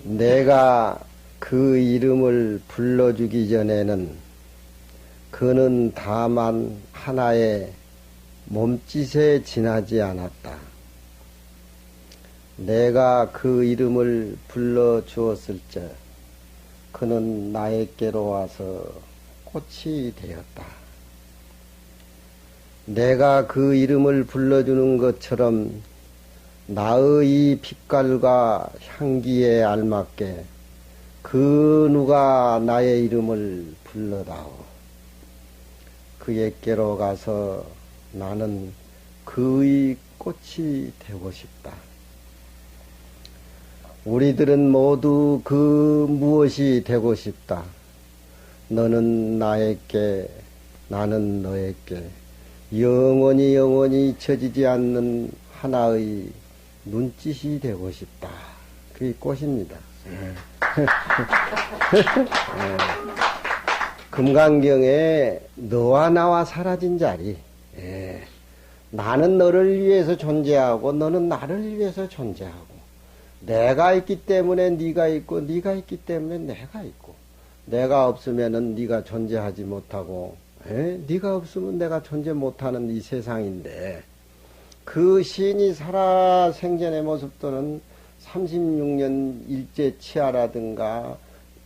내가 그 이름을 불러주기 전에는 그는 다만 하나의 몸짓에 지나지 않았다. 내가 그 이름을 불러주었을 때 그는 나에게로 와서 꽃이 되었다. 내가 그 이름을 불러주는 것처럼 나의 이 빛깔과 향기에 알맞게 그 누가 나의 이름을 불러다오. 그에게로 가서 나는 그의 꽃이 되고 싶다. 우리들은 모두 그 무엇이 되고 싶다. 너는 나에게, 나는 너에게 영원히 잊혀지지 않는 하나의 눈짓이 되고 싶다. 그게 꽃입니다. 금강경에 너와 나와 사라진 자리. 나는 너를 위해서 존재하고 너는 나를 위해서 존재하고 내가 있기 때문에 네가 있고 네가 있기 때문에 내가 있고 내가 없으면은 네가 존재하지 못하고 네가 없으면 내가 존재 못하는 이 세상인데 그 시인이 살아 생전의 모습도는 36년 일제 치하라든가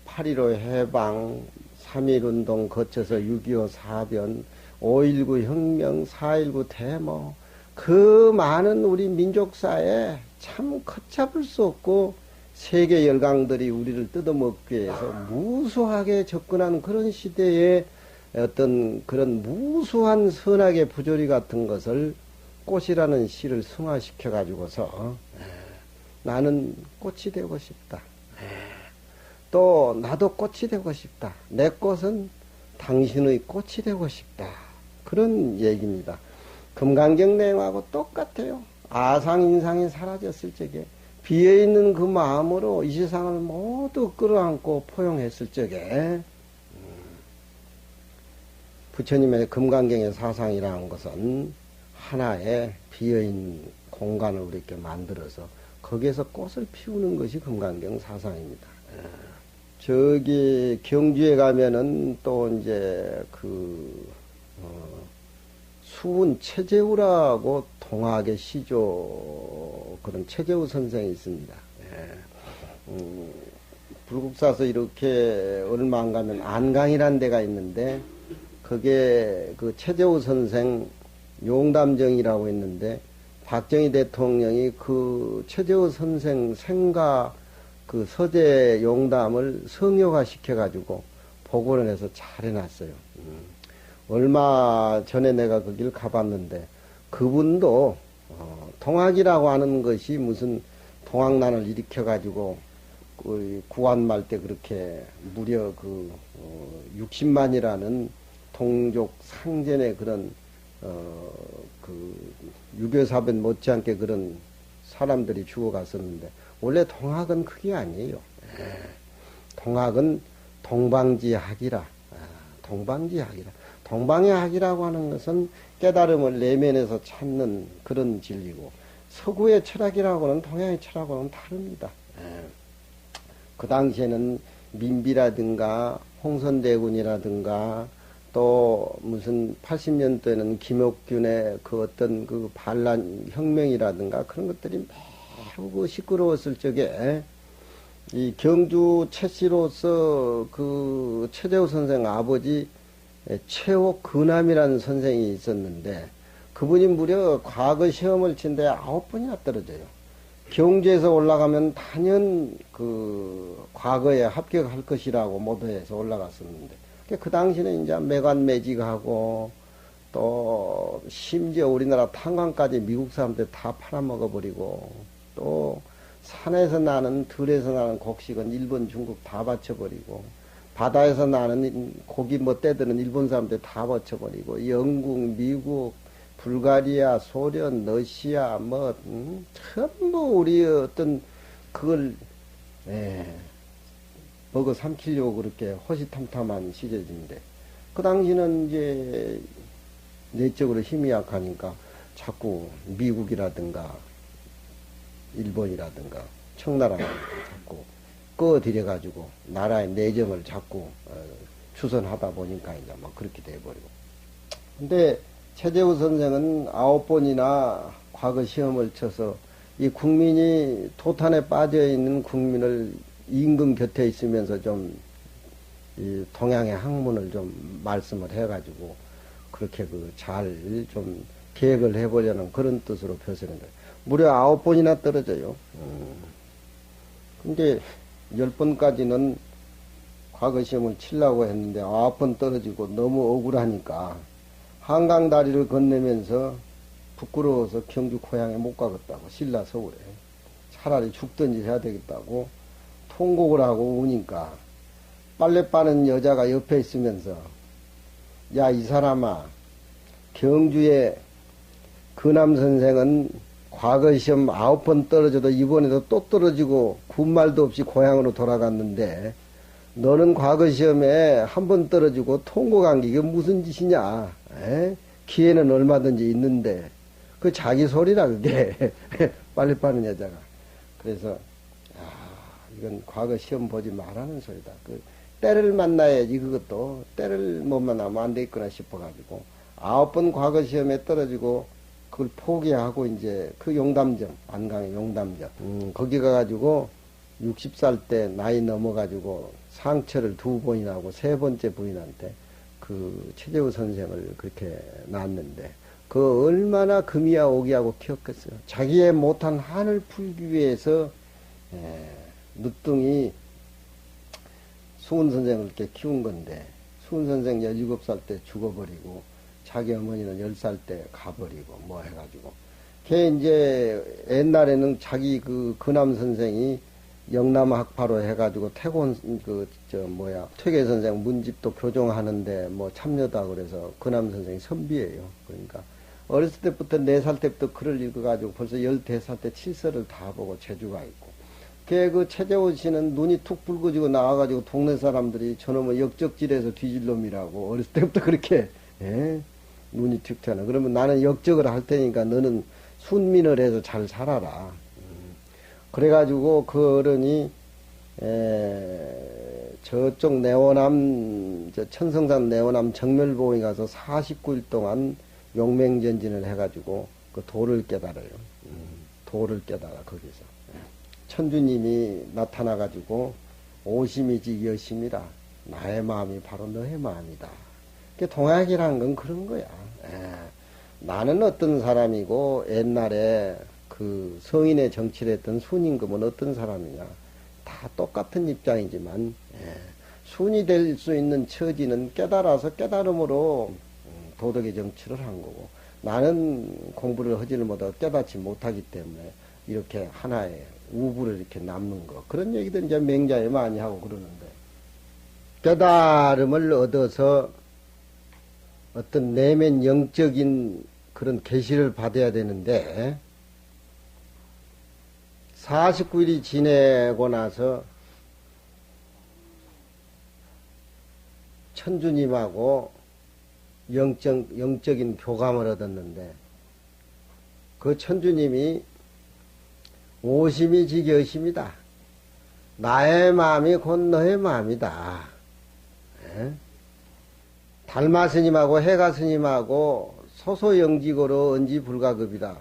8.15 해방 3.1운동 거쳐서 6.25 사변 5.19 혁명 4.19 데모 그 많은 우리 민족사에 참 걷잡을 수 없고 세계 열강들이 우리를 뜯어먹기 위해서 무수하게 접근하는 그런 시대에 어떤 그런 무수한 선악의 부조리 같은 것을 꽃이라는 시를 승화시켜 가지고서 나는 꽃이 되고 싶다. 또 나도 꽃이 되고 싶다. 내 꽃은 당신의 꽃이 되고 싶다. 그런 얘기입니다. 금강경 내용하고 똑같아요. 아상인상이 사라졌을 적에 비어있는 그 마음으로 이 세상을 모두 끌어안고 포용했을 적에 부처님의 금강경의 사상이라는 것은 하나의 비어있는 공간을 우리에게 만들어서 거기에서 꽃을 피우는 것이 금강경 사상입니다. 저기 경주에 가면은 또 이제 수훈 최재우라고 동학의 시조 그런 최재우 선생이 있습니다. 불국사서 이렇게 얼마 안 가면 안강이라는 데가 있는데 그게 그 최재우 선생 용담정이라고 있는데 박정희 대통령이 그 최재우 선생 생가 그 서재 용담을 성역화 시켜가지고 복원을 해서 잘 해놨어요. 얼마 전에 내가 거길 가봤는데 그분도 동학이라고 하는 것이 무슨 동학난을 일으켜가지고 구한말 때 그렇게 무려 60만이라는 동족 상전의 그런 유교사변 못지않게 그런 사람들이 죽어갔었는데 원래 동학은 그게 아니에요. 동학은 동방지학이라. 동방지학이라. 동방의 학이라고 하는 것은 깨달음을 내면에서 찾는 그런 진리고 서구의 철학이라고는 동양의 철학하고는 다릅니다. 그 당시에는 민비라든가 홍선대군이라든가 또 무슨 80년대에는 김옥균의 그 어떤 그 반란 혁명이라든가 그런 것들이 매우 그 시끄러웠을 적에 이 경주 최씨로서 그 최재우 선생 아버지 최호 근함이라는 선생이 있었는데 그분이 무려 과거 시험을 친데 9번이나 떨어져요. 경주에서 올라가면 단연 그 과거에 합격할 것이라고 모도해서 올라갔었는데 그 당시는 이제 매관매직하고 또 심지어 우리나라 탄광까지 미국 사람들 다 팔아먹어버리고 또 산에서 나는 들에서 나는 곡식은 일본 중국 다 바쳐버리고 바다에서 나는 고기 뭐 떼드는 일본 사람들 다 바쳐버리고 영국 미국 불가리아 소련 러시아 전부 우리 어떤 그걸 먹어 삼키려고 그렇게 호시탐탐한 시절인데 그 당시는 이제 내적으로 힘이 약하니까 자꾸 미국이라든가 일본이라든가 청나라가 자꾸 꺼들여가지고 나라의 내정을 자꾸 추선하다 보니까 이제 뭐 그렇게 돼버리고. 근데 최재우 선생은 9번이나 과거 시험을 쳐서 이 국민이 토탄에 빠져 있는 국민을 임금 곁에 있으면서 좀 이 동양의 학문을 좀 말씀을 해가지고 그렇게 그 잘 좀 계획을 해보려는 그런 뜻으로 표시는 거예요. 무려 9번이나 떨어져요. 근데 10번까지는 과거 시험을 치려고 했는데 9번 떨어지고 너무 억울하니까 한강 다리를 건너면서 부끄러워서 경주 고향에 못 가겠다고 신라 서울에 차라리 죽든지 해야 되겠다고 통곡을 하고 우니까 빨래 빠는 여자가 옆에 있으면서 야, 이 사람아, 경주에 근암 선생은 과거 시험 9번 떨어져도 이번에도 또 떨어지고 군말도 없이 고향으로 돌아갔는데 너는 과거 시험에 한 번 떨어지고 통곡한 게 이게 무슨 짓이냐? 에? 기회는 얼마든지 있는데 그 자기 소리라 그게 빨리 빠는 여자가. 그래서 이건 과거 시험 보지 말라는 소리다. 그 때를 만나야지. 그것도 때를 못 만나면 안 되겠구나 싶어가지고 9번 과거 시험에 떨어지고 그걸 포기하고 이제 그 용담점, 안강의 용담점 거기 가가지고 60살 때 나이 넘어가지고 상처를 2번이나 하고 3번째 부인한테 그 최재우 선생을 그렇게 낳았는데 그 얼마나 금이야 오기하고 키웠겠어요. 자기의 못한 한을 풀기 위해서 늦둥이 수은 선생을 이렇게 키운 건데 수은 선생 17살 때 죽어버리고 자기 어머니는 10살 때 가버리고 뭐 해가지고 걔 이제 옛날에는 자기 그 근암 선생이 영남 학파로 해가지고 태곤 퇴계 선생 문집도 교정하는데 뭐 참여다 그래서 근암 선생이 선비예요. 그러니까 어렸을 때부터 4살 때부터 글을 읽어가지고 벌써 13살 때 칠서를 다 보고 재주가 있고 걔 그 최재호 씨는 눈이 툭 붉어지고 나와가지고 동네 사람들이 저놈은 역적질해서 뒤질 놈이라고 어렸을 때부터 그렇게 눈이 툭 튀어나. 그러면 나는 역적을 할 테니까 너는 순민을 해서 잘 살아라. 그래가지고 그 어른이 저쪽 내원암 천성산 내원암 정멸보에 가서 49일 동안 용맹전진을 해가지고 그 도를 깨달아요. 도를 깨달아 거기서 천주님이 나타나가지고 오심이지 여심이라 나의 마음이 바로 너의 마음이다. 동학이라는 건 그런 거야. 나는 어떤 사람이고 옛날에 그 성인의 정치를 했던 순임금은 어떤 사람이냐. 다 똑같은 입장이지만 순이 될 수 있는 처지는 깨달아서 깨달음으로 도덕의 정치를 한 거고 나는 공부를 하지를 못하고 깨닫지 못하기 때문에 이렇게 하나의 우부를 이렇게 남는 거. 그런 얘기들 이제 맹자에 많이 하고 그러는데 깨달음을 얻어서 어떤 내면 영적인 그런 계시를 받아야 되는데 49일이 지내고 나서 천주님하고 영적인 교감을 얻었는데 그 천주님이 오심이 지겨심이다. 나의 마음이 곧 너의 마음이다. 달마 스님하고 해가 스님하고 소소영직으로 언지불가급이다.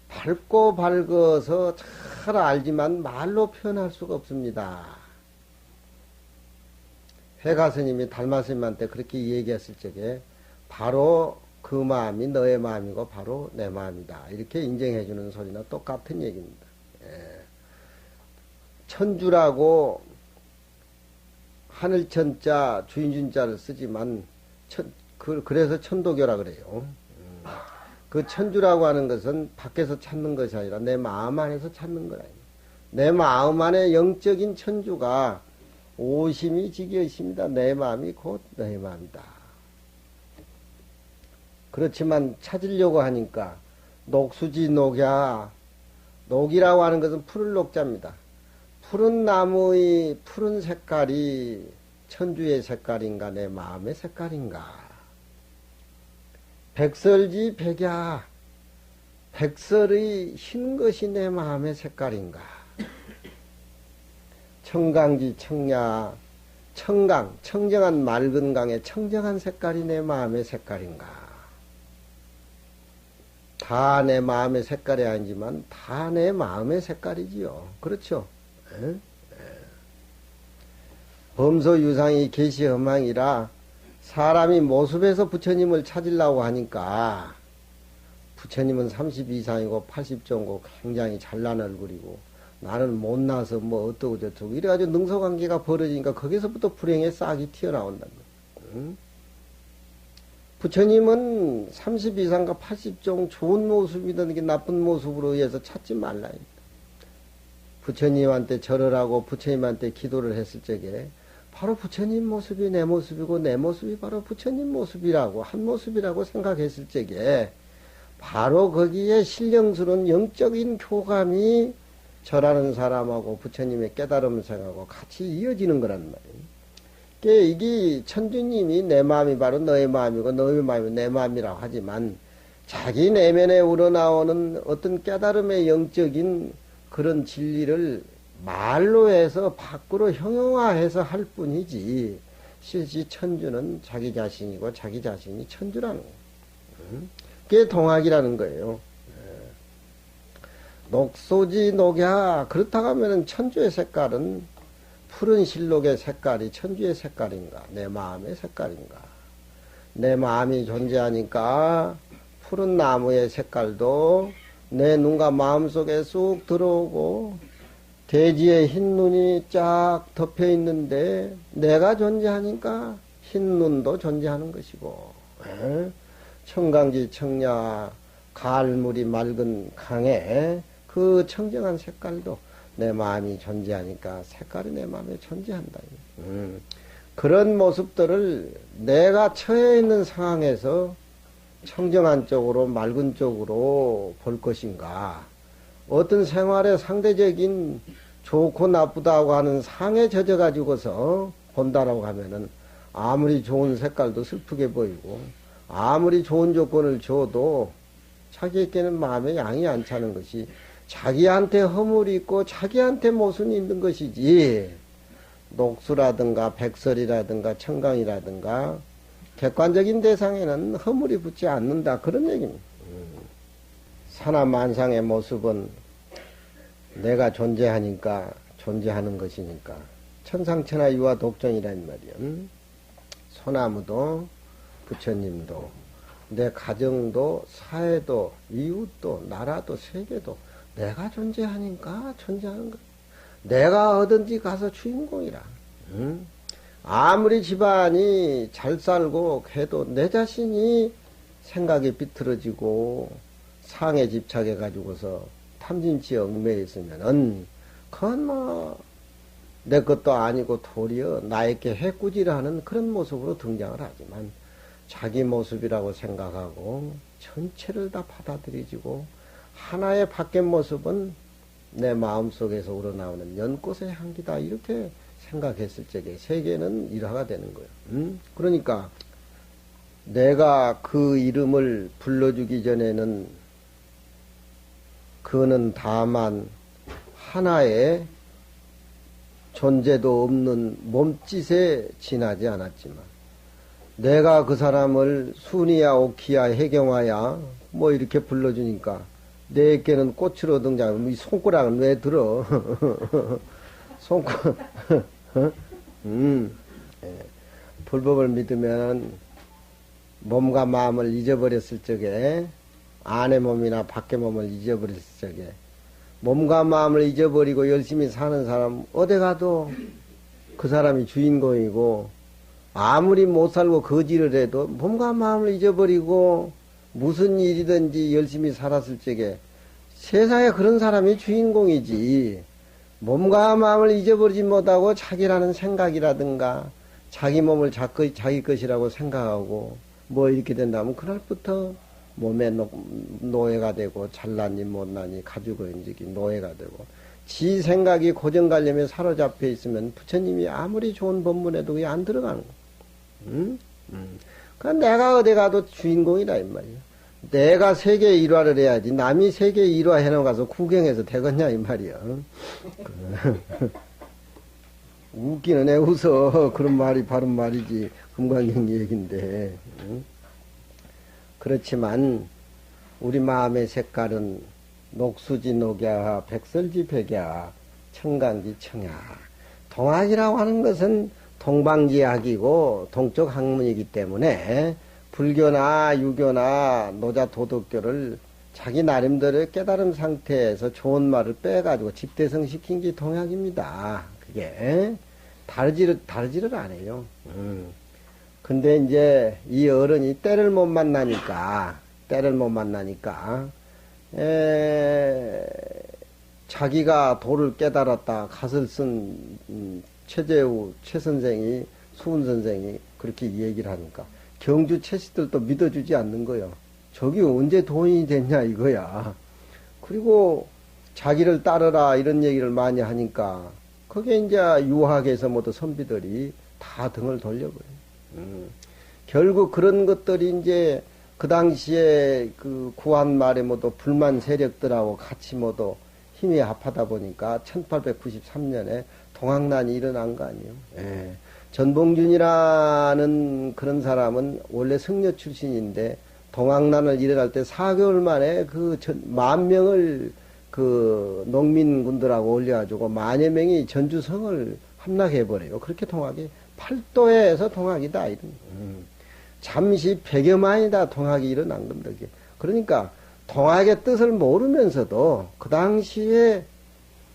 밝고 밝아서 잘 알지만 말로 표현할 수가 없습니다. 해가 스님이 달마 스님한테 그렇게 얘기했을 적에 바로 그 마음이 너의 마음이고 바로 내 마음이다. 이렇게 인정해 주는 소리나 똑같은 얘기입니다. 천주라고 하늘천자 주인준자를 쓰지만 그래서 천도교라 그래요. 그 천주라고 하는 것은 밖에서 찾는 것이 아니라 내 마음 안에서 찾는 거라. 내 마음 안에 영적인 천주가 오심이 지겨심이다. 내 마음이 곧 너의 마음이다. 그렇지만 찾으려고 하니까 녹수지 녹야. 녹이라고 하는 것은 푸른 녹자입니다. 푸른 나무의 푸른 색깔이 천주의 색깔인가 내 마음의 색깔인가. 백설지 백야. 백설의 흰 것이 내 마음의 색깔인가. 청강지 청야, 청강, 청정한 맑은 강의 청정한 색깔이 내 마음의 색깔인가? 다 내 마음의 색깔이 아니지만 다 내 마음의 색깔이지요. 그렇죠? 에? 범소유상이 계시허망이라 사람이 모습에서 부처님을 찾으려고 하니까 부처님은 30 이상이고 80정고 굉장히 잘난 얼굴이고 나는 못나서 뭐 어떠고 저쩌고 이래가지고 능소관계가 벌어지니까 거기서부터 불행의 싹이 튀어나온다는 거예요. 응? 부처님은 30 이상과 80종 좋은 모습이든 나쁜 모습으로 의해서 찾지 말라. 부처님한테 절을 하고 부처님한테 기도를 했을 적에 바로 부처님 모습이 내 모습이고 내 모습이 바로 부처님 모습이라고 한 모습이라고 생각했을 적에 바로 거기에 신령스러운 영적인 교감이 절하는 사람하고 부처님의 깨달음 생하고 같이 이어지는 거란 말이에요. 이게 천주님이 내 마음이 바로 너의 마음이고 너의 마음이 내 마음이라고 하지만 자기 내면에 우러나오는 어떤 깨달음의 영적인 그런 진리를 말로 해서 밖으로 형용화해서 할 뿐이지 실시 천주는 자기 자신이고 자기 자신이 천주라는 거예요. 그게 동학이라는 거예요. 녹소지 녹야 그렇다고 하면 천주의 색깔은 푸른 실록의 색깔이 천주의 색깔인가 내 마음의 색깔인가 내 마음이 존재하니까 푸른 나무의 색깔도 내 눈과 마음 속에 쑥 들어오고 대지에 흰 눈이 쫙 덮여 있는데 내가 존재하니까 흰 눈도 존재하는 것이고 청강지 청야 가을물이 맑은 강에 그 청정한 색깔도 내 마음이 존재하니까 색깔이 내 마음에 존재한다. 그런 모습들을 내가 처해 있는 상황에서 청정한 쪽으로 맑은 쪽으로 볼 것인가 어떤 생활의 상대적인 좋고 나쁘다고 하는 상에 젖어 가지고서 본다라고 하면은 아무리 좋은 색깔도 슬프게 보이고 아무리 좋은 조건을 줘도 자기에게는 마음에 양이 안 차는 것이 자기한테 허물이 있고 자기한테 모순이 있는 것이지 녹수라든가 백설이라든가 청강이라든가 객관적인 대상에는 허물이 붙지 않는다 그런 얘기입니다. 사나만상의 모습은 내가 존재하니까 존재하는 것이니까 천상천하 유화 독존이란 말이야. 소나무도 부처님도 내 가정도 사회도 이웃도 나라도 세계도 내가 존재하니까 존재하는 거야. 내가 어딘지 가서 주인공이라. 아무리 집안이 잘 살고 해도 내 자신이 생각이 비틀어지고 상에 집착해 가지고서 탐진치에 얽매여 있으면은 그건 뭐 내 것도 아니고 도리어 나에게 해꾸지라는 그런 모습으로 등장을 하지만 자기 모습이라고 생각하고 전체를 다 받아들이지고 하나의 밖의 모습은 내 마음속에서 우러나오는 연꽃의 향기다 이렇게 생각했을 적에 세계는 일화가 되는 거예요. 그러니까 내가 그 이름을 불러주기 전에는 그는 다만 하나의 존재도 없는 몸짓에 지나지 않았지만 내가 그 사람을 순이야 오키야 해경화야 뭐 이렇게 불러주니까 내게는 꽃으로 등장. 이 손가락은 왜 들어? 손가락. 불법을 믿으면 몸과 마음을 잊어버렸을 적에 안의 몸이나 밖의 몸을 잊어버렸을 적에 몸과 마음을 잊어버리고 열심히 사는 사람 어디 가도 그 사람이 주인공이고 아무리 못 살고 거지를 해도 몸과 마음을 잊어버리고 무슨 일이든지 열심히 살았을 적에 세상에 그런 사람이 주인공이지 몸과 마음을 잊어버리지 못하고 자기라는 생각이라든가 자기 몸을 자기 것이라고 생각하고 뭐 이렇게 된다면 그날부터 몸에 노예가 되고 잘나니 못나니 가지고 있는 적이 노예가 되고 지 생각이 고정관념에 사로잡혀 있으면 부처님이 아무리 좋은 법문에도 그게 안 들어가는 거야. 그러니까 내가 어디 가도 주인공이다 이 말이야. 내가 세계 일화를 해야지 남이 세계 일화 해놓고 가서 구경해서 되겠냐 이 말이야. 웃기는 애 웃어. 그런 말이 바른 말이지. 금강경 얘기인데. 응? 그렇지만 우리 마음의 색깔은 녹수지 녹야, 백설지 백야, 청강지 청야. 동학이라고 하는 것은 동방지학이고 동쪽 학문이기 때문에 불교나 유교나 노자 도덕교를 자기 나름대로 깨달은 상태에서 좋은 말을 빼가지고 집대성시킨 게 동학입니다. 그게 다르지를 않아요. 근데 이제 이 어른이 때를 못 만나니까 자기가 도를 깨달았다 갓을 쓴 최재우 최 선생이 수훈 선생이 그렇게 얘기를 하니까 경주 최씨들도 믿어주지 않는 거요. 저기 언제 돈이 됐냐 이거야. 그리고 자기를 따르라 이런 얘기를 많이 하니까 그게 이제 유학에서 모두 선비들이 다 등을 돌려버려요. 결국 그런 것들이 이제 그 당시에 그 구한 말에 모두 불만 세력들하고 같이 모두 힘이 합하다 보니까 1893년에 동학난이 일어난 거 아니에요. 예. 전봉준이라는 그런 사람은 원래 승려 출신인데 동학난을 일어날 때 4개월 만에 그 10,000명을 그 농민군들하고 올려가지고 10,000여 명이 전주성을 함락해버려요. 그렇게 동학이 팔도에서 동학이다. 이런. 잠시 100여 만이다 동학이 일어난 겁니다. 그러니까 동학의 뜻을 모르면서도 그 당시에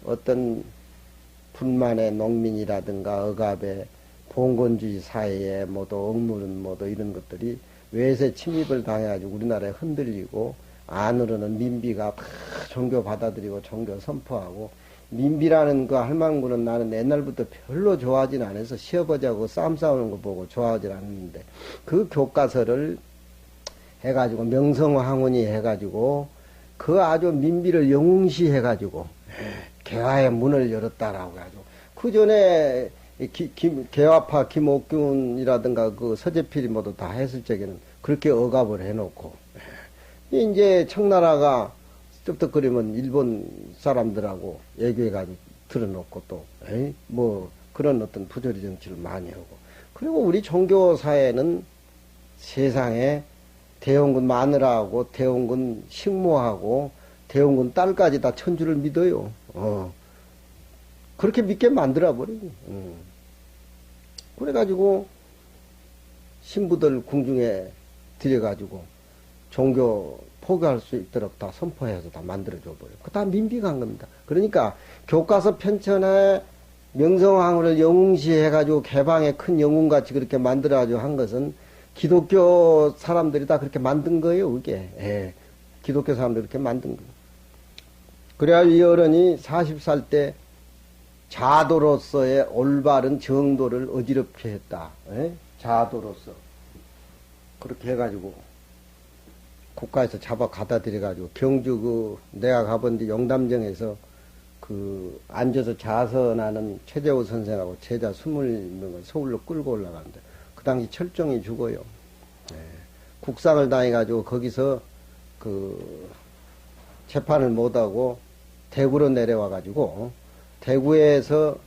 어떤 분만의 농민이라든가 억압의 봉건주의 사회에 모두 억무는 모두 이런 것들이 외세 침입을 당해가지고 우리나라에 흔들리고 안으로는 민비가 다 종교 받아들이고 종교 선포하고 민비라는 그 할망구는 나는 옛날부터 별로 좋아하진 않아서 시어버지하고 싸움 싸우는 거 보고 좋아하진 않는데 그 교과서를 해가지고 명성황후니 해가지고 그 아주 민비를 영웅시해가지고 개화의 문을 열었다라고 해가지고 그 전에 개화파 김옥균이라든가 그 서재필이 모두 다 했을 적에는 그렇게 억압을 해놓고 이제 청나라가 쩍떡거리면 일본 사람들하고 얘기해가지고 들어놓고 또 뭐 그런 어떤 부조리 정치를 많이 하고 그리고 우리 종교사회는 세상에 대원군 마누라하고 대원군 식모하고 대원군 딸까지 다 천주를 믿어요. 그렇게 믿게 만들어버리고 그래가지고 신부들 궁중에 들여가지고 종교 포기할 수 있도록 다 선포해서 다 만들어줘 버려요. 그 다 민비가 한 겁니다. 그러니까 교과서 편찬에 명성황후를 영웅시해가지고 개방의 큰 영웅같이 그렇게 만들어가지고 한 것은 기독교 사람들이 다 그렇게 만든 거예요, 그게. 예. 기독교 사람들이 그렇게 만든 거예요. 그래야 이 어른이 40살 때 자도로서의 올바른 정도를 어지럽게 했다. 예? 자도로서. 그렇게 해가지고 국가에서 잡아 갖다 들여가지고 경주 그 내가 가본 데 용담정에서 그 앉아서 자선하는 최재호 선생하고 제자 20명을 서울로 끌고 올라가는데 그 당시 철종이 죽어요. 예. 국상을 당해가지고 거기서 그 재판을 못하고 대구로 내려와가지고 대구에서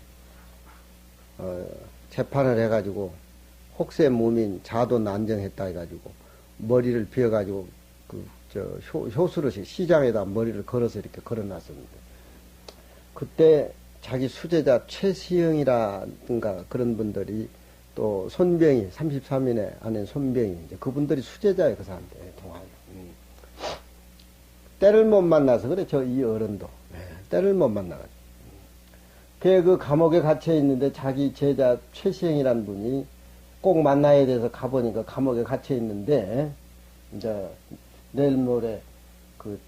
재판을 해가지고 혹세 무민 자도 난정했다 해가지고 머리를 비어가지고 효수로 시장에다 머리를 걸어서 이렇게 걸어놨었는데 그때 자기 수제자 최시영이라든가 그런 분들이 또 손병이 33인의 아는 손병이 이제 그분들이 수제자예요. 그 사람들 동아리. 때를 못 만나서 그래 이 어른도 때를 못 만나가지고 그 감옥에 갇혀 있는데 자기 제자 최시영이라는 분이 꼭 만나야 돼서 가보니까 감옥에 갇혀 있는데 이제 내일 모레 그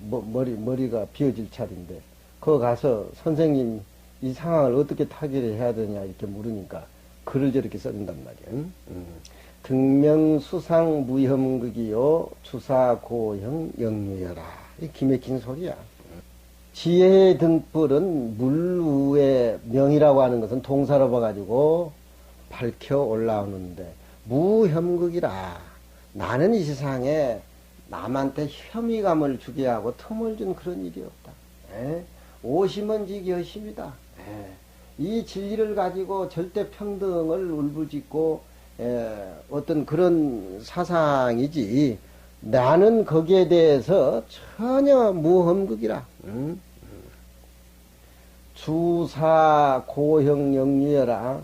머리가 비어질 차례인데 거기 가서 선생님 이 상황을 어떻게 타개를 해야 되냐 이렇게 물으니까 글을 저렇게 써준단 말이야. 등명수상 무혐극이요 주사고형 영유여라. 이 기맥힌 소리야. 지혜의 등불은 물 위에 명이라고 하는 것은 동사로 봐가지고 밝혀 올라오는데 무혐극이라. 나는 이 세상에 남한테 혐의감을 주게 하고 틈을 준 그런 일이 없다. 오심은 지기 허심이다. 이 진리를 가지고 절대 평등을 울부짖고 어떤 그런 사상이지 나는 거기에 대해서 전혀 무험극이라. 응? 주사 고형 영유여라.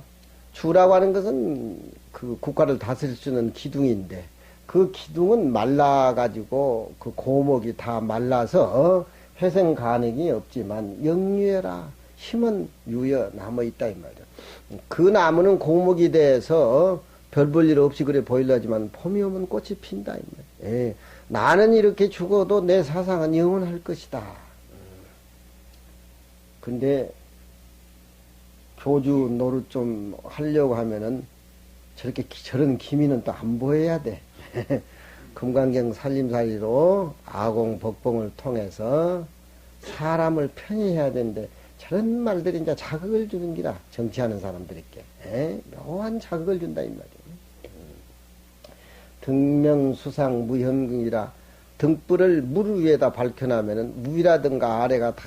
주라고 하는 것은 그 국가를 다스릴 수 있는 기둥인데 그 기둥은 말라가지고 그 고목이 다 말라서 회생 가능이 없지만 영유여라. 힘은 유여 남아있다 이 말이야. 그 나무는 고목이 돼서 별 볼 일 없이 그래 보일라지만 봄이 오면 꽃이 핀다 이 말이야. 예. 나는 이렇게 죽어도 내 사상은 영원할 것이다. 근데 교주 노릇 좀 하려고 하면은 저렇게 저런 기미는 또 안 보여야 돼. 금강경 살림살이로 아공 법봉을 통해서 사람을 편의해야 되는데 저런 말들이 이제 자극을 주는 기라 정치하는 사람들에게 묘한 자극을 준다 이 말이야. 등명수상 무현궁이라 등불을 물 위에다 밝혀놓으면은 위라든가 아래가 다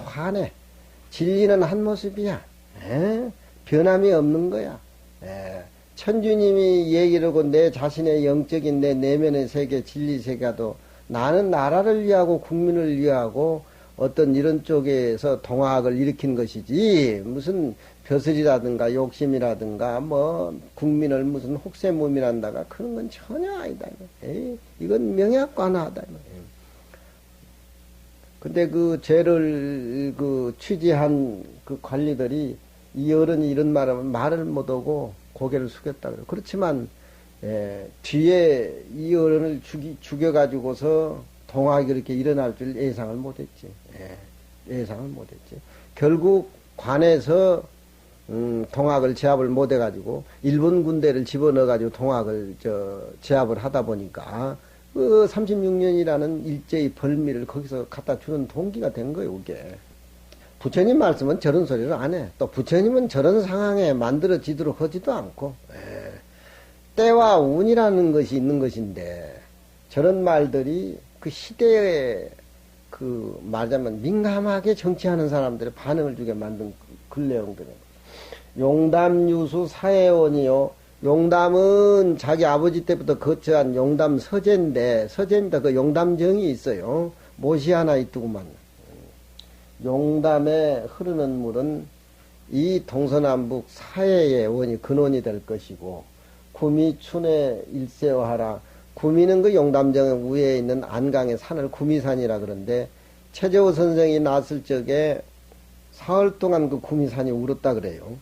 환해. 진리는 한 모습이야. 변함이 없는 거야. 천주님이 얘기를 하고 내 자신의 영적인 내 내면의 세계, 진리 세계도 나는 나라를 위하고 국민을 위하고 어떤 이런 쪽에서 동학을 일으킨 것이지 무슨 벼슬이라든가 욕심이라든가 뭐 국민을 무슨 혹세무민한다가 그런 건 전혀 아니다. 이건 명약관화하다. 근데 그 죄를 그 취지한 그 관리들이 이 어른이 이런 말하면 말을 못하고 고개를 숙였다 그래요. 그렇지만 뒤에 이 어른을 죽여가지고서 동학이 이렇게 일어날 줄 예상을 못했지. 예상을 못했지. 결국 관에서 동학을 제압을 못해가지고 일본 군대를 집어넣어가지고 동학을 제압을 하다 보니까 그 36년이라는 일제의 벌미를 거기서 갖다 주는 동기가 된 거예요, 그게. 부처님 말씀은 저런 소리를 안 해. 또 부처님은 저런 상황에 만들어지도록 하지도 않고, 때와 운이라는 것이 있는 것인데, 저런 말들이 그 시대에 그 말하자면 민감하게 정치하는 사람들의 반응을 주게 만든 근내용들은 용담유수 사회원이요. 용담은 자기 아버지 때부터 거처한 용담 서재인데 서재입니다. 그 용담정이 있어요. 못이 하나 있더구만. 용담에 흐르는 물은 이 동서남북 사해의 원이 근원이 될 것이고 구미 춘에 일세어하라. 구미는 그 용담정 위에 있는 안강의 산을 구미산이라 그러는데 최재호 선생이 났을 적에 사흘 동안 그 구미산이 울었다 그래요.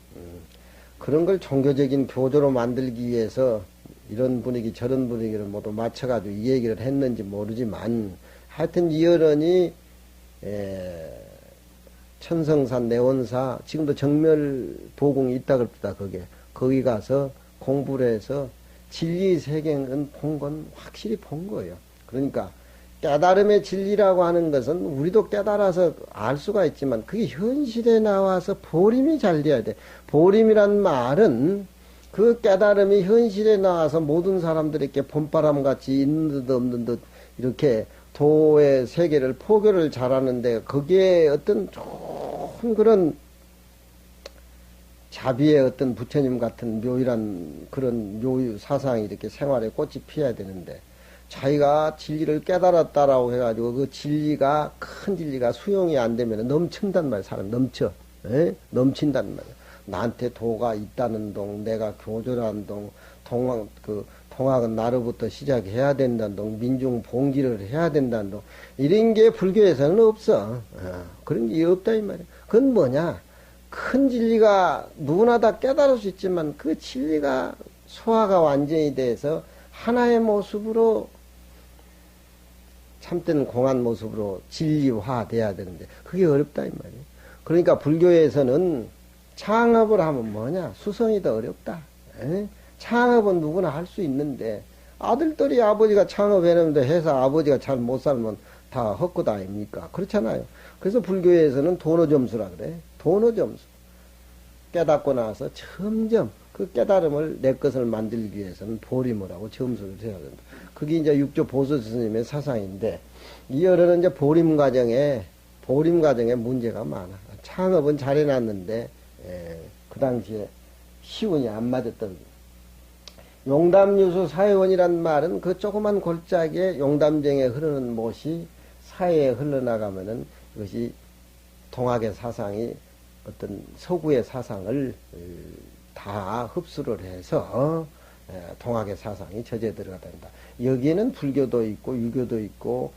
그런 걸 종교적인 교조로 만들기 위해서 이런 분위기 저런 분위기를 모두 맞춰가지고 이 얘기를 했는지 모르지만 하여튼 이 어른이 천성산 내원사 지금도 정멸보궁이 있다 그럽니다. 거기 가서 공부를 해서 진리 세계는 본 건 확실히 본 거예요. 그러니까 깨달음의 진리라고 하는 것은 우리도 깨달아서 알 수가 있지만 그게 현실에 나와서 보림이 잘 돼야 돼. 보림이란 말은 그 깨달음이 현실에 나와서 모든 사람들에게 봄바람같이 있는 듯 없는 듯 이렇게 도의 세계를 포교를 잘하는데 거기에 어떤 좋은 그런 자비의 어떤 부처님 같은 묘일한 그런 묘 사상이 이렇게 생활에 꽃이 피어야 되는데 자기가 진리를 깨달았다라고 해가지고 그 진리가 큰 진리가 수용이 안 되면 넘친단 말이야. 사람 넘쳐. 넘친단 말이야. 나한테 도가 있다는 동, 내가 교조라는 동, 동학은 나로부터 시작해야 된다는 동, 민중 봉기를 해야 된다는 동, 이런 게 불교에서는 없어. 그런 게 없다 이 말이야. 그건 뭐냐? 큰 진리가 누구나 다 깨달을 수 있지만 그 진리가 소화가 완전히 돼서 하나의 모습으로 참된 공한 모습으로 진리화돼야 되는데 그게 어렵다 이 말이에요. 그러니까 불교에서는 창업을 하면 뭐냐? 수성이 더 어렵다. 창업은 누구나 할 수 있는데 아들들이 아버지가 창업해놓는데 해서 아버지가 잘 못 살면 다 헛것 아닙니까? 그렇잖아요. 그래서 불교에서는 도노점수라 그래. 도노점수. 깨닫고 나서 점점 그 깨달음을 내 것을 만들기 위해서는 보림을 하고 점수를 세워야 된다. 그게 이제 육조 보수 스님의 사상인데 이 어른은 이제 보림 과정에 문제가 많아. 창업은 잘 해놨는데 그 당시에 시운이 안 맞았던. 용담유수 사회원이란 말은 그 조그만 골짜기에 용담정에 흐르는 못이 사회에 흘러나가면은 이것이 동학의 사상이 어떤 서구의 사상을 다 흡수를 해서 동학의 사상이 저제 들어간다. 여기에는 불교도 있고 유교도 있고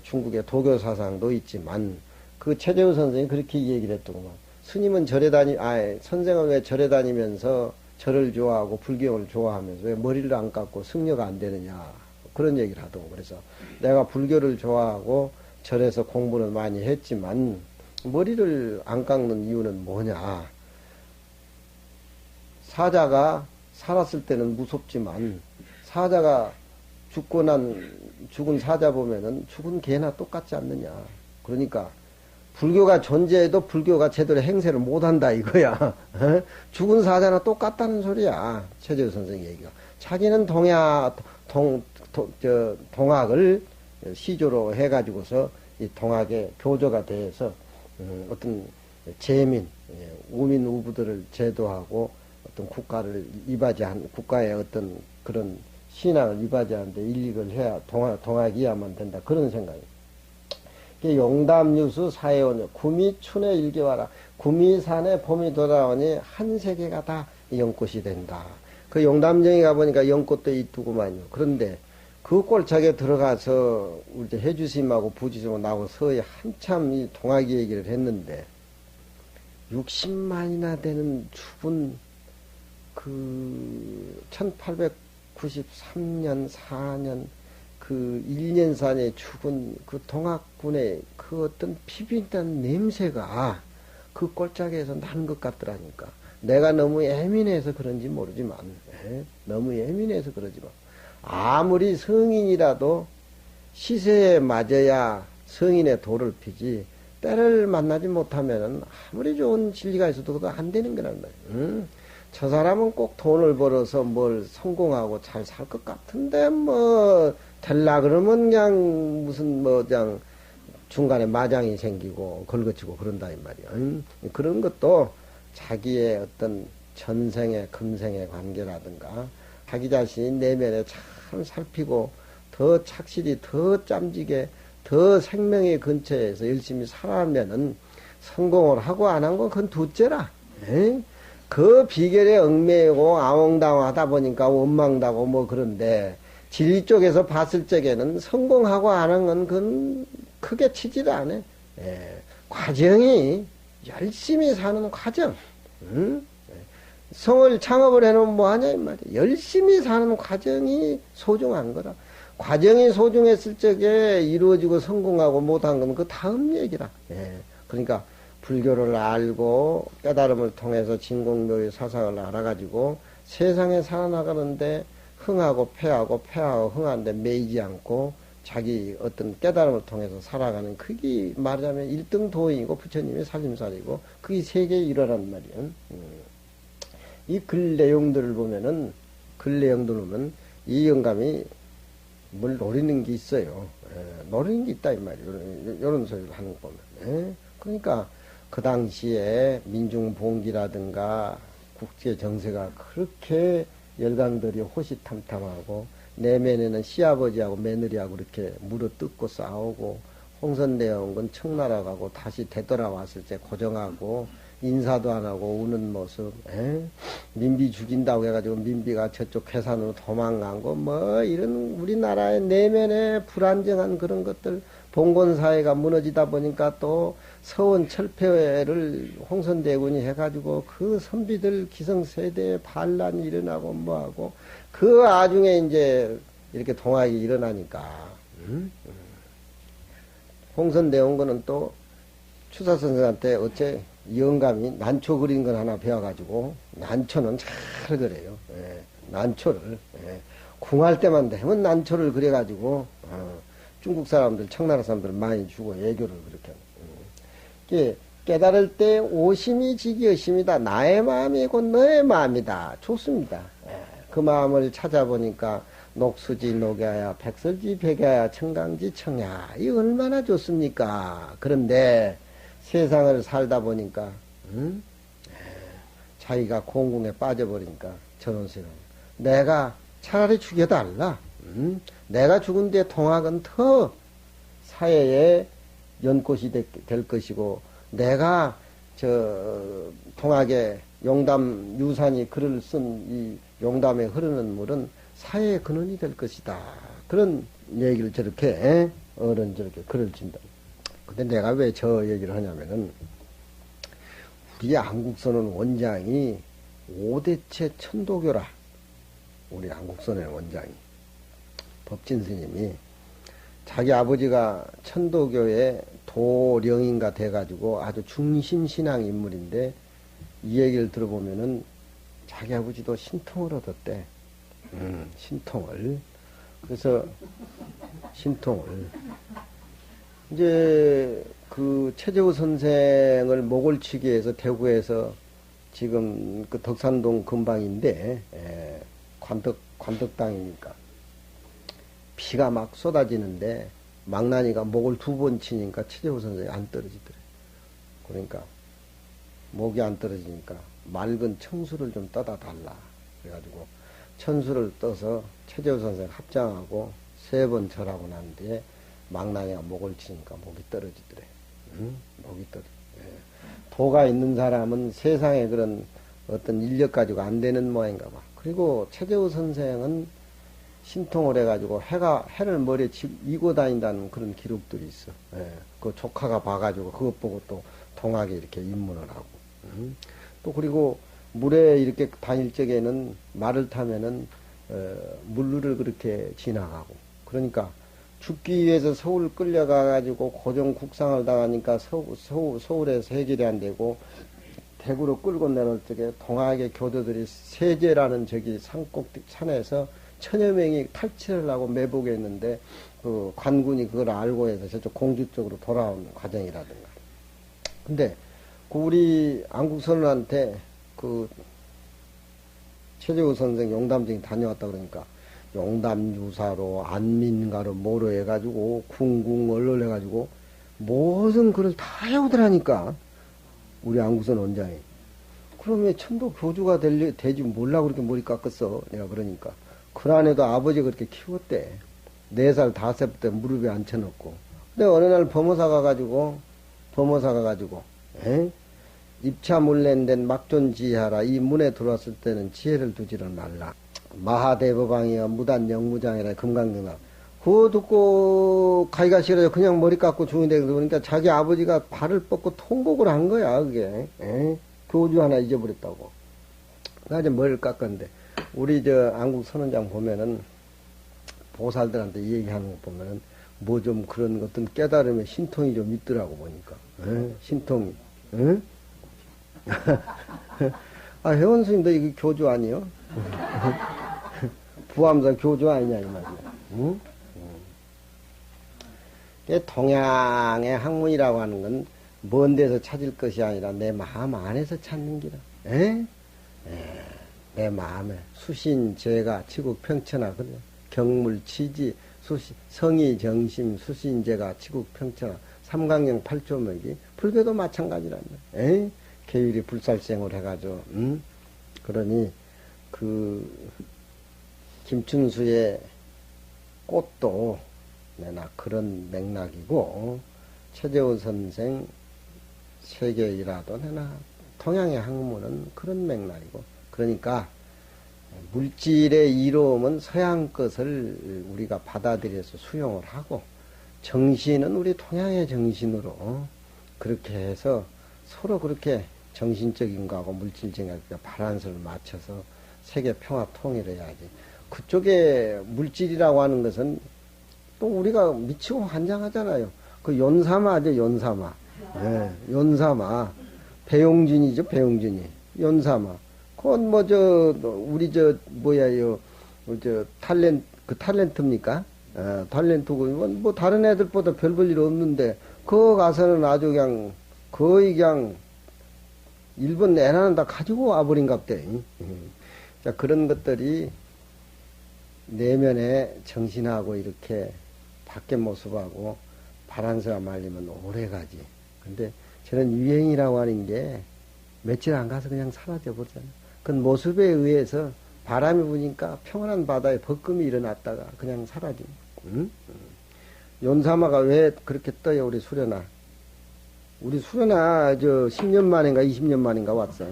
중국의 도교 사상도 있지만 그 최재우 선생이 그렇게 얘기를 했더구만. 스님은 선생은 왜 절에 다니면서 절을 좋아하고 불경을 좋아하면서 왜 머리를 안 깎고 승려가 안 되느냐 그런 얘기를 하더고. 그래서 내가 불교를 좋아하고 절에서 공부를 많이 했지만 머리를 안 깎는 이유는 뭐냐. 사자가 살았을 때는 무섭지만 사자가 죽은 사자 보면은 죽은 개나 똑같지 않느냐. 그러니까 불교가 존재해도 불교가 제대로 행세를 못한다 이거야. 죽은 사자나 똑같다는 소리야. 최재우 선생 얘기가. 자기는 동학을 시조로 해가지고서 이 동학의 교조가 돼서 어떤 재민, 우민 우부들을 제도하고 어떤 국가의 어떤 그런 신앙을 이바지하는데 일익을 해야 동학이야만 된다. 그런 생각이에요. 용담유수 사회원이 구미춘에 일개와라. 구미산에 봄이 돌아오니 한 세계가 다 연꽃이 된다. 그 용담정에 가보니까 연꽃도 있더구만요. 그런데 그 꼴짝에 들어가서 우리 해주심하고 부지심하고 나하고 서희 한참 이 동학이 얘기를 했는데 60만이나 되는 죽은 그 1893년 4년 그 1년산에 죽은 그 동학군의 그 어떤 피비린한 냄새가 그 꼴짝에서 나는 것 같더라니까. 내가 너무 예민해서 그런지 모르지만, 너무 예민해서 그러지만, 아무리 성인이라도 시세에 맞아야 성인의 도를 피지, 때를 만나지 못하면 아무리 좋은 진리가 있어도 그것도 안 되는 거란 말이야. 저 사람은 꼭 돈을 벌어서 뭘 성공하고 잘 살 것 같은데, 될라 그러면 그냥 무슨 그냥 중간에 마장이 생기고 걸거치고 그런다 이 말이야. 그런 것도 자기의 어떤 전생의 금생의 관계라든가 자기 자신이 내면에 참 살피고 더 착실히 더 짬지게 더 생명의 근처에서 열심히 살아면은 성공을 하고 안 한 건 그건 둘째라. 그 비결에 얽매이고 아웅다웅하다 보니까 원망다고 그런데 진리 쪽에서 봤을 적에는 성공하고 안 한 건 그건 크게 치지를 않아. 과정이 열심히 사는 과정. 성을 창업을 해놓으면 뭐하냐 이 말이야. 열심히 사는 과정이 소중한 거라. 과정이 소중했을 적에 이루어지고 성공하고 못한 건 그 다음 얘기라. 그러니까 불교를 알고 깨달음을 통해서 진공묘의 사상을 알아가지고 세상에 살아나가는데 흥하고 패하고 흥하는데 매이지 않고 자기 어떤 깨달음을 통해서 살아가는 그게 말하자면 1등 도인이고 부처님의 살림살이고 그게 세계에 일어난 말이야. 이 글 내용들을 보면은 이 영감이 뭘 노리는 게 있어요. 노리는 게 있다 이 말이에요. 이런 소리를 하는 거 보면. 그러니까 그 당시에 민중봉기라든가 국제 정세가 그렇게 열강들이 호시탐탐하고 내면에는 시아버지하고 며느리하고 이렇게 물어뜯고 싸우고 홍선대원군 청나라 가고 다시 되돌아왔을 때 고정하고 인사도 안 하고 우는 모습, 민비 죽인다고 해가지고 민비가 저쪽 해산으로 도망간 거 이런 우리나라의 내면의 불안정한 그런 것들 봉건사회가 무너지다 보니까 또 서원 철폐를 홍선대군이 해가지고 그 선비들 기성세대에 반란이 일어나고 뭐하고 그 와중에 이제 이렇게 동학이 일어나니까 홍선대원군은 또 추사선생한테 어째 영감이 난초 그린 걸 하나 배워가지고 난초는 잘 그래요. 난초를 궁할 때만 되면 난초를 그려가지고 중국 사람들 청나라 사람들 많이 주고 애교를 그렇게 깨달을 때 오심이 지기여심이다. 나의 마음이 곧 너의 마음이다. 좋습니다. 그 마음을 찾아보니까 녹수지 녹야야 백설지 백야야 청강지 청야 이 얼마나 좋습니까? 그런데 세상을 살다 보니까 자기가 공궁에 빠져버리니까 전원수영. 내가 차라리 죽여달라. 내가 죽은 뒤에 동학은 더 사회에 연꽃이 될 것이고, 내가 동학의 용담 유산이 글을 쓴 이 용담에 흐르는 물은 사회의 근원이 될 것이다. 그런 얘기를 저렇게 어른 저렇게 글을 진다. 근데 내가 왜 저 얘기를 하냐면은 우리 안국선원 원장이 5대체 천도교라. 우리 안국선원 원장이 법진 스님이 자기 아버지가 천도교의 도령인가 돼가지고 아주 중심신앙 인물인데, 이 얘기를 들어보면은 자기 아버지도 신통을 얻었대. 신통을. 그래서 신통을 이제 그 최재우 선생을 목을 치기 위해서 대구에서 지금 그 덕산동 근방인데 관덕당이니까 비가 막 쏟아지는데 망나니가 목을 2번 치니까 최재우 선생이 안 떨어지더래. 그러니까 목이 안 떨어지니까 맑은 청수를 좀 떠다 달라. 그래가지고 천수를 떠서 최재우 선생 합장하고 3번 절하고 난 뒤에 망나니가 목을 치니까 목이 떨어지더래. 목이 떨어져. 도가 있는 사람은 세상에 그런 어떤 인력 가지고 안 되는 모양인가 봐. 그리고 최재우 선생은 신통을 해가지고 해를 머리에 이고 다닌다는 그런 기록들이 있어. 그 조카가 봐가지고 그것 보고 또 동학에 이렇게 입문을 하고. 또 그리고 물에 이렇게 다닐 적에는 말을 타면은 물루를 그렇게 지나가고. 그러니까 죽기 위해서 서울 끌려가가지고 고종 국상을 당하니까 서울에서 해결이 안 되고 대구로 끌고 내놓을 적에 동학의 교도들이 세제라는 저기 산에서 1000여 명이 탈취를 하고 매복에 있는데 그 관군이 그걸 알고 해서 저쪽 공주 쪽으로 돌아오는 과정이라든가. 근데 그 우리 안국선원한테 그 최재우 선생 용담증이 다녀왔다 그러니까 용담유사로 안민가로 뭐로 해가지고 궁궁얼얼 해가지고 모든 글을 다 해오더라니까 우리 안국선 원장이. 그러면 천도 교주가 되지 몰라 그렇게 머리 깎았어. 내가 그러니까 그 안에도 아버지가 그렇게 키웠대. 4살 5살부터 무릎에 앉혀놓고. 근데 어느 날 범어사 가가지고 입차 물랜된 막존지하라. 이 문에 들어왔을 때는 지혜를 두지를 말라. 마하대법왕이여 무단 영무장이라 금강경나. 그거 듣고 가기가 싫어서 그냥 머리 깎고 중이되고 그러니까 자기 아버지가 발을 뻗고 통곡을 한 거야 그게. 교주 하나 잊어버렸다고. 그래서 머리를 깎았는데 우리 안국 선원장 보면은 보살들한테 얘기하는 거 보면은 뭐 좀 그런 어떤 깨달음의 신통이 좀 있더라고 보니까. 신통이. 아, 회원 스님, 너 이거 교주 아니요? 부암사 교주 아니냐, 이 말이야. 응? 동양의 학문이라고 하는 건 먼 데서 찾을 것이 아니라 내 마음 안에서 찾는 기라. 내 마음에 수신, 제가, 치국, 평천하, 그래. 경물, 치지, 성의, 정심, 수신, 제가, 치국, 평천하, 삼강경 8조맥이 불교도 마찬가지란다. 계율이 불살생을 해가지고, 그러니, 김춘수의 꽃도 내나 그런 맥락이고, 최재우 선생 세계이라도 내나 동양의 학문은 그런 맥락이고, 그러니까, 물질의 이로움은 서양 것을 우리가 받아들여서 수용을 하고, 정신은 우리 동양의 정신으로 그렇게 해서 서로 그렇게 정신적인 거하고 물질적인 거 바란스를 맞춰서 세계 평화 통일을 해야지. 그쪽에 물질이라고 하는 것은 또 우리가 미치고 환장하잖아요. 그 연사마죠, 연사마. 연사마. 배용진이죠, 배용진이. 연사마. 그건 우리 탤런트입니까? 탤런트고, 뭐 다른 애들보다 별 볼 일 없는데, 그거 가서는 아주 거의 일본 애나는 다 가지고 와버린 갑대. 자, 그런 것들이 내면에 정신하고 이렇게 밖의 모습하고 바란스가 말리면 오래 가지. 근데 저는 유행이라고 하는 게 며칠 안 가서 그냥 사라져 버리잖아. 그 모습에 의해서 바람이 부니까 평안한 바다에 벗금이 일어났다가 그냥 사라진. 응? 연사마가 왜 그렇게 떠요, 우리 수련아? 우리 수련아, 10년 만인가 20년 만인가 왔어.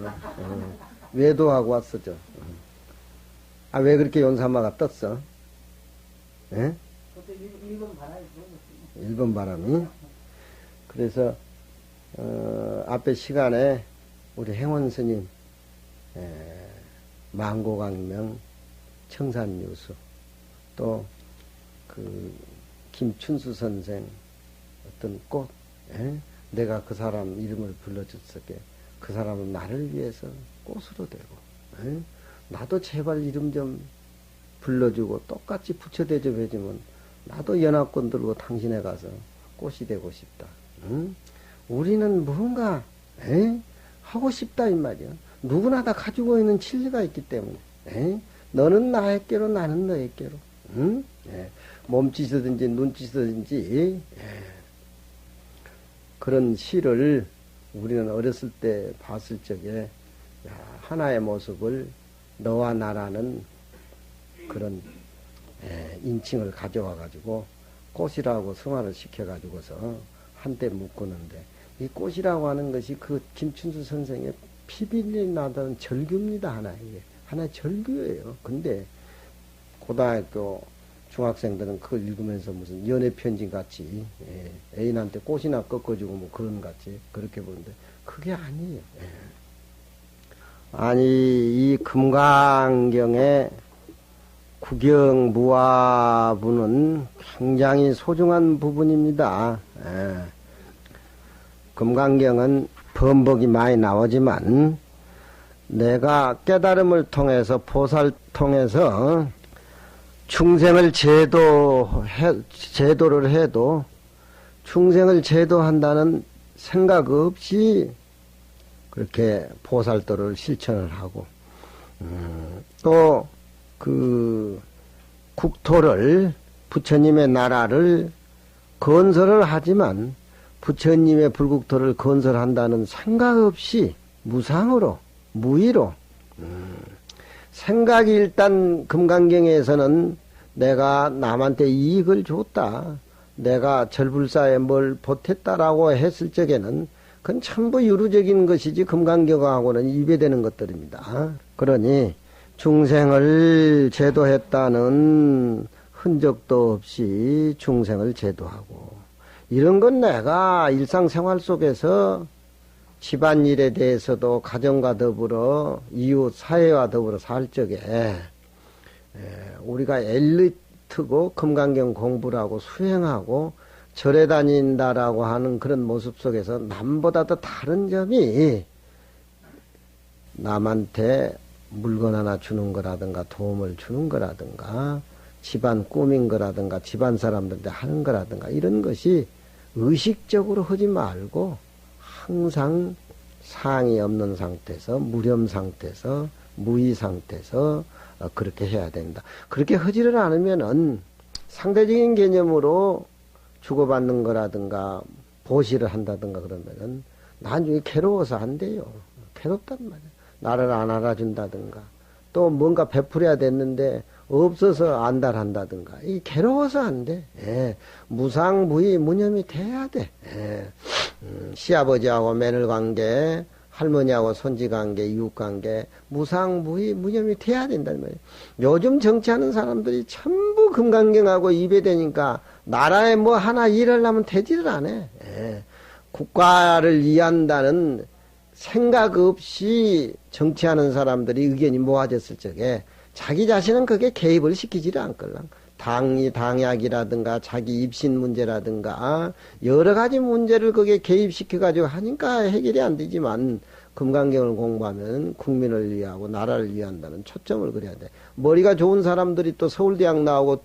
외도하고 왔어, 아, 왜 그렇게 연사마가 떴어? 예? 일본 바람이. 그래서, 앞에 시간에 우리 행원 스님, 망고강명, 청산유수, 또, 김춘수 선생, 어떤 꽃, 내가 그 사람 이름을 불러줬을 게, 그 사람은 나를 위해서 꽃으로 되고, 나도 제발 이름 좀 불러주고, 똑같이 부처 대접해주면, 나도 연합권 들고 당신에 가서 꽃이 되고 싶다. 우리는 뭔가, 하고 싶다, 이 말이야. 누구나 다 가지고 있는 진리가 있기 때문에, 너는 나에게로, 나는 너에게로, 몸짓이든지 눈짓이든지, 그런 시를 우리는 어렸을 때 봤을 적에, 하나의 모습을 너와 나라는 그런 인칭을 가져와 가지고 꽃이라고 승화를 시켜 가지고서 한때 묶었는데, 이 꽃이라고 하는 것이 그 김춘수 선생의 피비린내 나던 절규입니다. 하나의 절규예요. 근데 고등학교 중학생들은 그걸 읽으면서 무슨 연애 편지 같이, 애인한테 꽃이나 꺾어주고 뭐 그런 같이 그렇게 보는데 그게 아니에요. 아니, 이 금강경의 구경무화부는 굉장히 소중한 부분입니다. 금강경은 범벅이 많이 나오지만 내가 깨달음을 통해서 보살 통해서 충생을 제도를 해도 충생을 제도한다는 생각 없이 그렇게 보살도를 실천을 하고, 또 그 국토를, 부처님의 나라를 건설을 하지만 부처님의 불국토를 건설한다는 생각 없이 무상으로, 무의로, 생각이 일단 금강경에서는 내가 남한테 이익을 줬다, 내가 절불사에 뭘 보탰다라고 했을 적에는 그건 전부 유루적인 것이지 금강경하고는 이배되는 것들입니다. 그러니 중생을 제도했다는 흔적도 없이 중생을 제도하고, 이런 건 내가 일상생활 속에서 집안일에 대해서도 가정과 더불어 이웃 사회와 더불어 살 적에 우리가 엘리트고 금강경 공부를 하고 수행하고 절에 다닌다라고 하는 그런 모습 속에서 남보다 더 다른 점이, 남한테 물건 하나 주는 거라든가 도움을 주는 거라든가 집안 꾸민 거라든가 집안 사람들한테 하는 거라든가 이런 것이 의식적으로 하지 말고 항상 상이 없는 상태에서, 무념 상태에서, 무의 상태에서 그렇게 해야 된다. 그렇게 하지를 않으면은 상대적인 개념으로 주고받는 거라든가 보시를 한다든가 그러면은 나중에 괴로워서 안 돼요. 괴롭단 말이야. 나를 안 알아준다든가, 또 뭔가 베풀어야 됐는데 없어서 안달한다든가, 이 괴로워서 안 돼. 무상무의 무념이 돼야 돼. 시아버지하고 며느리 관계, 할머니하고 손지 관계, 이웃 관계, 무상무의 무념이 돼야 된다는 말이에요. 요즘 정치하는 사람들이 전부 금강경하고 이배되니까 나라에 뭐 하나 일하려면 되지를 않아. 국가를 이해한다는 생각 없이 정치하는 사람들이 의견이 모아졌을 적에 자기 자신은 그게 개입을 시키지를 않걸랑. 당약이라든가 자기 입신 문제라든가 여러 가지 문제를 거기에 개입시켜가지고 하니까 해결이 안 되지만, 금강경을 공부하면 국민을 위하고 나라를 위한다는 초점을 그려야 돼. 머리가 좋은 사람들이 또 서울대학 나오고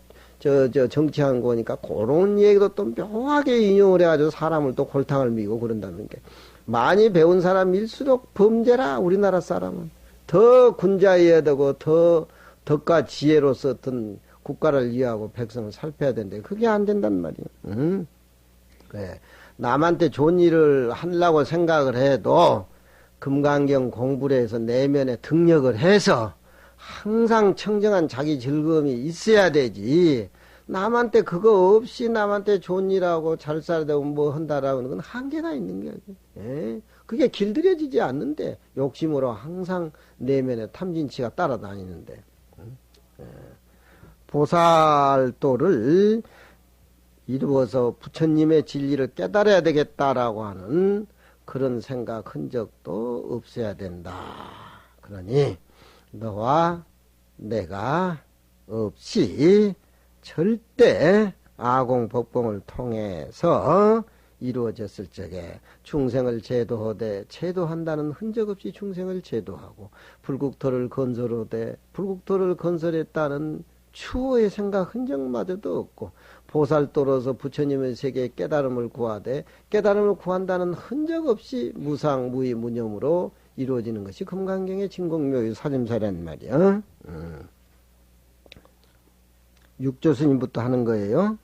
정치하는 거니까 그런 얘기도 또 묘하게 인용을 해가지고 사람을 또 골탕을 미고 그런다는 게, 많이 배운 사람일수록 범죄라. 우리나라 사람은 더 군자여야 되고 더 덕과 지혜로서 어떤 국가를 이해하고 백성을 살펴야 되는데 그게 안 된단 말이에요. 그래. 남한테 좋은 일을 하려고 생각을 해도 금강경 공부를 해서 내면에 등력을 해서 항상 청정한 자기 즐거움이 있어야 되지. 남한테 그거 없이 남한테 좋은 일하고 잘 살아야 되고 뭐 한다라고 하는 건 한계가 있는 거야. 예? 그게 길들여지지 않는데 욕심으로 항상 내면에 탐진치가 따라다니는데. 예. 보살도를 이루어서 부처님의 진리를 깨달아야 되겠다라고 하는 그런 생각 흔적도 없어야 된다. 그러니 너와 내가 없이 절대 아공법공을 통해서 이루어졌을 적에 충생을 제도하되 제도한다는 흔적 없이 충생을 제도하고 불국토를 건설하되 불국토를 건설했다는 추호의 생각 흔적마저도 없고 보살도로서 부처님의 세계에 깨달음을 구하되 깨달음을 구한다는 흔적 없이 무상 무의 무념으로 이루어지는 것이 금강경의 진공묘의 사림사란 말이야. 육조 스님부터 하는 거예요.